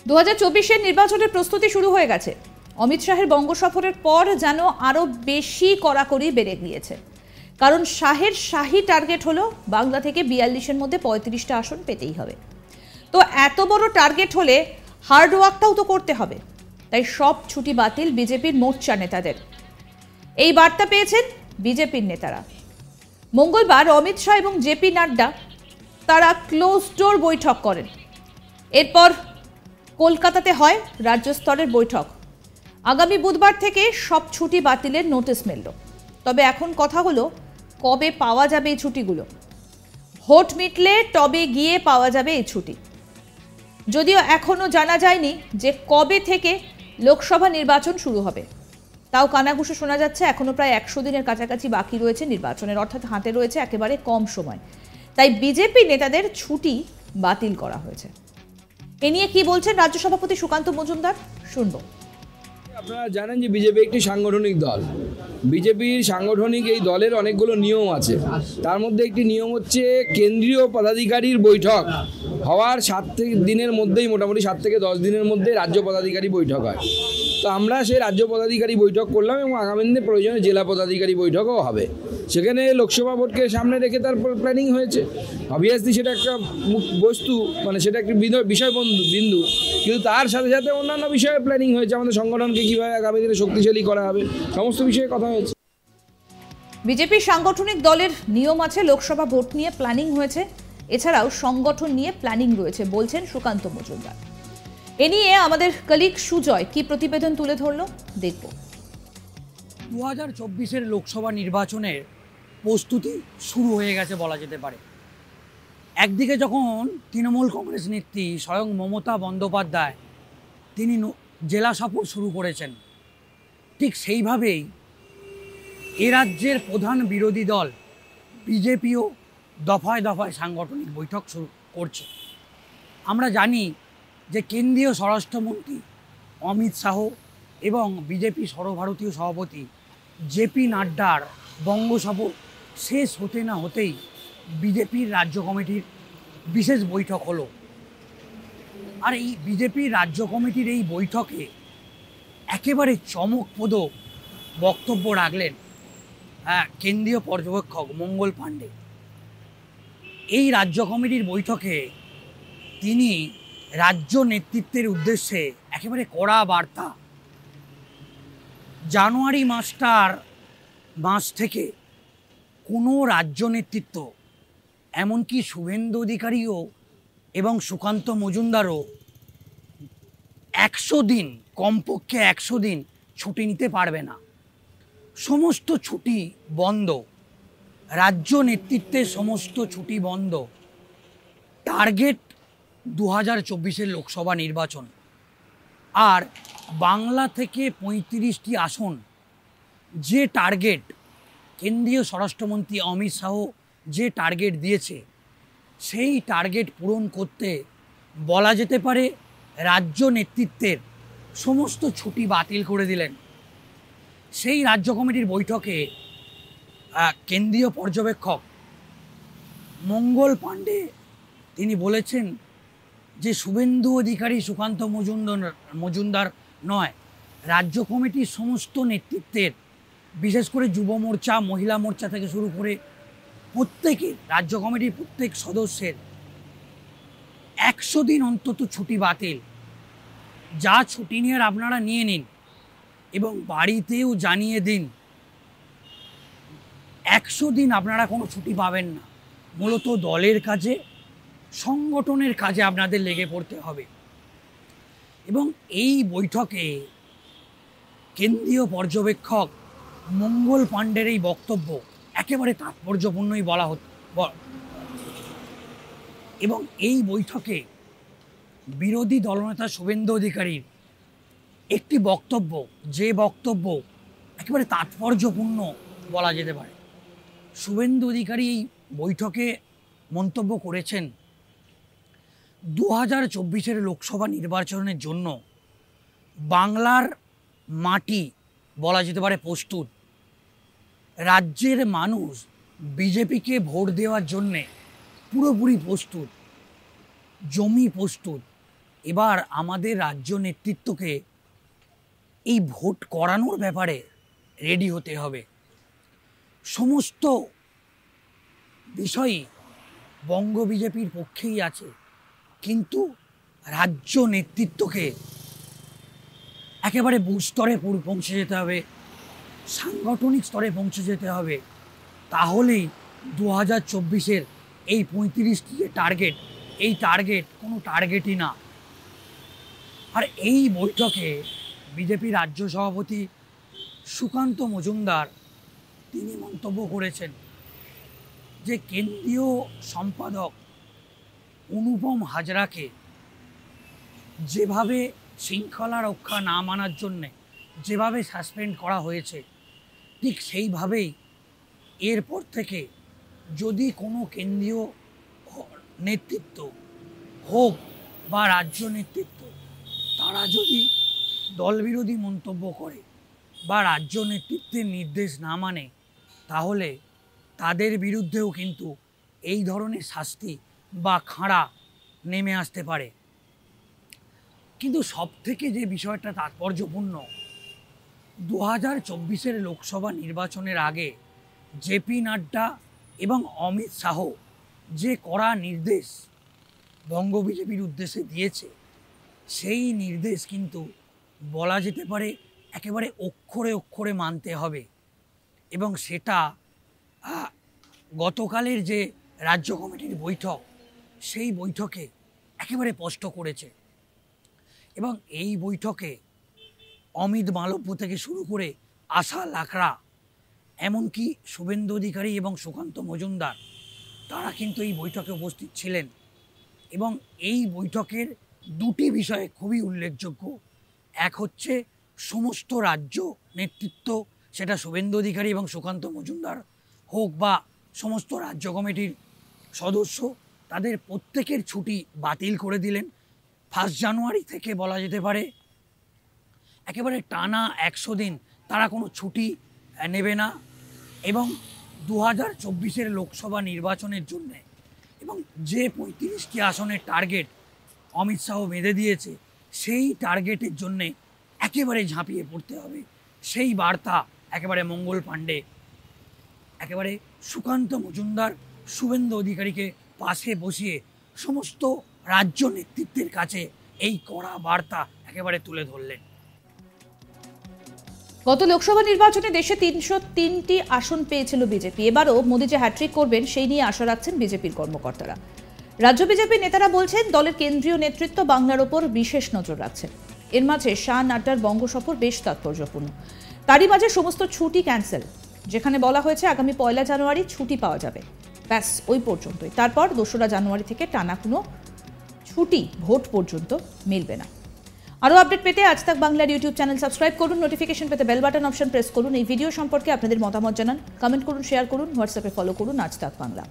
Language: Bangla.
2024-এর নির্বাচনের প্রস্তুতি শুরু হয়ে গেছে। অমিত শাহের বঙ্গ সফরের পর যেন আরো বেশি কড়াকড়ি বেড়ে গিয়েছে, কারণ শাহের শাহী টার্গেট হলো বাংলা থেকে 42-এর মধ্যে 35টা আসন পেতেই হবে। তো এত বড় টার্গেট হলে হার্ড ওয়ার্কটাও তো করতে হবে, তাই সব ছুটি বাতিল বিজেপির মোর্চা নেতাদের। এই বার্তা পেয়েছেন বিজেপির নেতারা। মঙ্গলবার অমিত শাহ এবং জেপি নাড্ডা তারা ক্লোজ ডোর বৈঠক করেন। এরপর কলকাতাতে হয় রাজ্য স্তরের বৈঠক। আগামী বুধবার থেকে সব ছুটি বাতিলের নোটিশ মিলল। তবে এখন কথা হলো কবে পাওয়া যাবে এই ছুটিগুলো। ভোট মিটলে তবে গিয়ে পাওয়া যাবে এই ছুটি। যদিও এখনো জানা যায়নি যে কবে থেকে লোকসভা নির্বাচন শুরু হবে। তাও কানাঘুষো শোনা যাচ্ছে এখনো প্রায় 100 দিনের কাছাকাছি বাকি রয়েছে নির্বাচনের, অর্থাৎ হাতে রয়েছে একেবারে কম সময়। তাই বিজেপি নেতাদের ছুটি বাতিল করা হয়েছে। এ নিয়ে কি বলছেন রাজ্য সভাপতি সুকান্ত মজুমদার, শুনবো। আপনারা জানেন যে বিজেপি একটি সাংগঠনিক দল। বিজেপির সাংগঠনিক এই দলের অনেকগুলো নিয়ম আছে। তার মধ্যে একটি নিয়ম হচ্ছে কেন্দ্রীয় পদাধিকারীর বৈঠক হওয়ার 7 দিনের মধ্যেই, মোটামুটি 7 থেকে 10 দিনের মধ্যে রাজ্য পদাধিকারী বৈঠক হয়। তো আমরা সেই রাজ্য পদাধিকারী বৈঠক করলাম এবং আগামী দিনে প্রয়োজনে জেলা পদাধিকারী বৈঠকও হবে। সেখানে লোকসভা ভোটকে সামনে রেখে তার প্ল্যানিং হয়েছে। অবভিয়াসলি সেটা একটা বস্তু, মানে সেটা একটি বিষয় বিন্দু, কিন্তু তার সাথে সাথে অন্যান্য বিষয়ে প্ল্যানিং হয়েছে। আমাদের সংগঠনকে কীভাবে আগামী দিনে শক্তিশালী করা হবে, সমস্ত বিষয়ে কথা হয়েছে। বিজেপি সাংগঠনিক দলের নিয়ম আছে, লোকসভা ভোট নিয়ে প্ল্যানিং হয়েছে, এছাড়াও সংগঠন নিয়ে প্ল্যানিং রয়েছে বলছেন সুকান্ত মজুমদার। এ নিয়ে আমাদের কলিগ সুজয় কি প্রতিবেদন তুলে ধরলো দেখব। 2024-এর লোকসভা নির্বাচনের প্রস্তুতি শুরু হয়ে গেছে বলা যেতে পারে। একদিকে যখন তৃণমূল কংগ্রেস নেত্রী স্বয়ং মমতা বন্দ্যোপাধ্যায় তিনি জেলা সফর শুরু করেছেন, ঠিক সেইভাবেই এ রাজ্যের প্রধান বিরোধী দল বিজেপিও দফায় দফায় সাংগঠনিক বৈঠক শুরু করছে। আমরা জানি যে কেন্দ্রীয় স্বরাষ্ট্রমন্ত্রী অমিত শাহ এবং বিজেপি সর্বভারতীয় সভাপতি জেপি নাড্ডার বঙ্গ সফর শেষ হতে না হতেই বিজেপির রাজ্য কমিটির বিশেষ বৈঠক হলো। আর এই বিজেপির রাজ্য কমিটির এই বৈঠকে একেবারে চমকপ্রদ বক্তব্য রাখলেন কেন্দ্রীয় পর্যবেক্ষক মঙ্গল পাণ্ডে। এই রাজ্য কমিটির বৈঠকে তিনি রাজ্য নেতৃত্বের উদ্দেশ্যে একেবারে কড়া বার্তা। জানুয়ারি মাস থেকে কোনো রাজ্য নেতৃত্ব, এমনকি শুভেন্দু অধিকারীও এবং সুকান্ত মজুমদারও 100 দিন, কমপক্ষে 100 দিন ছুটি নিতে পারবে না। সমস্ত ছুটি বন্ধ, রাজ্য নেতৃত্বের সমস্ত ছুটি বন্ধ। টার্গেট 2024-এর লোকসভা নির্বাচন। আর বাংলা থেকে 35টি আসন যে টার্গেট কেন্দ্রীয় স্বরাষ্ট্রমন্ত্রী অমিত শাহ যে টার্গেট দিয়েছে, সেই টার্গেট পূরণ করতে বলা যেতে পারে রাজ্য নেতৃত্বের সমস্ত ছুটি বাতিল করে দিলেন। সেই রাজ্য কমিটির বৈঠকে কেন্দ্রীয় পর্যবেক্ষক মঙ্গল পাণ্ডে তিনি বলেছেন যে শুভেন্দু অধিকারী সুকান্ত মজুমদার নয়, রাজ্য কমিটির সমস্ত নেতৃত্বের, বিশেষ করে যুব মোর্চা, মহিলা মোর্চা থেকে শুরু করে প্রত্যেকের, রাজ্য কমিটির প্রত্যেক সদস্যের 100 দিন অন্তত ছুটি বাতিল। যা ছুটি নিয়ে আপনারা নিয়ে নিন এবং বাড়িতেও জানিয়ে দিন। 100 দিন আপনারা কোনো ছুটি পাবেন না। মূলত দলের কাজে, সংগঠনের কাজে আপনাদের লেগে পড়তে হবে। এবং এই বৈঠকে কেন্দ্রীয় পর্যবেক্ষক মঙ্গল পাণ্ডের এই বক্তব্য একেবারে তাৎপর্যপূর্ণই বলা হতো। এবং এই বৈঠকে বিরোধী দলনেতা শুভেন্দু অধিকারীর একটি বক্তব্য, যে বক্তব্য একেবারে তাৎপর্যপূর্ণ বলা যেতে পারে। শুভেন্দু অধিকারী এই বৈঠকে মন্তব্য করেছেন, 2024-এর লোকসভা নির্বাচনের জন্য বাংলার মাটি বলা যেতে পারে প্রস্তুত। রাজ্যের মানুষ বিজেপিকে ভোট দেওয়ার জন্যে পুরোপুরি প্রস্তুত, জমি প্রস্তুত। এবার আমাদের রাজ্য নেতৃত্বকে এই ভোট করানোর ব্যাপারে রেডি হতে হবে। সমস্ত বিষয়ই বঙ্গ বিজেপির পক্ষেই আছে, কিন্তু রাজ্য নেতৃত্বকে একেবারে বুথ স্তরে পৌঁছে যেতে হবে, সাংগঠনিক স্তরে পৌঁছে যেতে হবে। তাহলেই 2024-এর এই 35টি যে টার্গেট, এই টার্গেট কোনো টার্গেটই না। আর এই বৈঠকে বিজেপি রাজ্য সভাপতি সুকান্ত মজুমদার তিনি মন্তব্য করেছেন যে কেন্দ্রীয় সম্পাদক অনুপম হাজরাকে যেভাবে শৃঙ্খলা রক্ষা না মানার জন্যে যেভাবে সাসপেন্ড করা হয়েছে, ঠিক সেইভাবেই এরপর থেকে যদি কোনো কেন্দ্রীয় নেতৃত্ব হোক বা রাজ্য নেতৃত্ব তারা যদি দলবিরোধী মন্তব্য করে বা রাজ্য নেতৃত্বের নির্দেশ না মানে, তাহলে তাদের বিরুদ্ধেও কিন্তু এই ধরনের শাস্তি বা খাঁড়া নেমে আসতে পারে। কিন্তু সবথেকে যে বিষয়টা তাৎপর্যপূর্ণ, 2024-এর লোকসভা নির্বাচনের আগে জেপি নাড্ডা এবং অমিত শাহ যে কড়া নির্দেশ বঙ্গ বিজেপির উদ্দেশ্যে দিয়েছে, সেই নির্দেশ কিন্তু বলা যেতে পারে একেবারে অক্ষরে অক্ষরে মানতে হবে। এবং সেটা গতকালের যে রাজ্য কমিটির বৈঠক, সেই বৈঠকে একেবারে স্পষ্ট করেছে। এবং এই বৈঠকে অমিত মালব্য থেকে শুরু করে আশা লাকড়া, এমনকি শুভেন্দু অধিকারী এবং সুকান্ত মজুমদার, তারা কিন্তু এই বৈঠকে উপস্থিত ছিলেন। এবং এই বৈঠকের দুটি বিষয়ে খুবই উল্লেখযোগ্য। এক হচ্ছে সমস্ত রাজ্য নেতৃত্ব, সেটা শুভেন্দু অধিকারী এবং সুকান্ত মজুমদার হোক বা সমস্ত রাজ্য কমিটির সদস্য, তাদের প্রত্যেকের ছুটি বাতিল করে দিলেন। 1 জানুয়ারি থেকে বলা যেতে পারে একেবারে টানা 100 দিন তারা কোনো ছুটি নেবে না। এবং 2024-এর লোকসভা নির্বাচনের জন্য এবং যে 35টি আসনের টার্গেট অমিত শাহ বেঁধে দিয়েছে, সেই টার্গেটের জন্যে একেবারে ঝাঁপিয়ে পড়তে হবে। সেই বার্তা একেবারে মঙ্গল পাণ্ডে একেবারে সুকান্ত মজুমদার, শুভেন্দু অধিকারীকে পাশে বসিয়ে সমস্ত রাজ্য নেতৃত্বের কাছে এই কড়া বার্তা একেবারে তুলে ধরলেন। গত লোকসভা নির্বাচনে দেশে 303টি আসন পেয়েছিল বিজেপি। এবারও মোদী যে হ্যাট্রিক করবেন সেই নিয়ে আশা রাখছেন বিজেপির কর্মকর্তারা। রাজ্য বিজেপির নেতারা বলছেন দলের কেন্দ্রীয় নেতৃত্ব বাংলার ওপর বিশেষ নজর রাখছেন। এর মাঝে শাহ নাড্ডার বঙ্গ সফর বেশ তাৎপর্যপূর্ণ। তারই মাঝে সমস্ত ছুটি ক্যান্সেল, যেখানে বলা হয়েছে আগামী 1 জানুয়ারি ছুটি পাওয়া যাবে, ব্যাস ওই পর্যন্তই। তারপর 2 জানুয়ারি থেকে টানা কোনো ছুটি ভোট পর্যন্ত মিলবে না। আরও আপডেট পেতে আজ তাক বাংলার ইউটিউব চ্যানেল সাবস্ক্রাইব করুন, নোটিফিকেশন পেতে বেল বাটন অপশন প্রেস করুন। এই ভিডিও সম্পর্কে আপনাদের মতামত জানান, কমেন্ট করুন, শেয়ার করুন, হোয়াটসঅ্যাপে ফলো করুন আজ তাক বাংলা।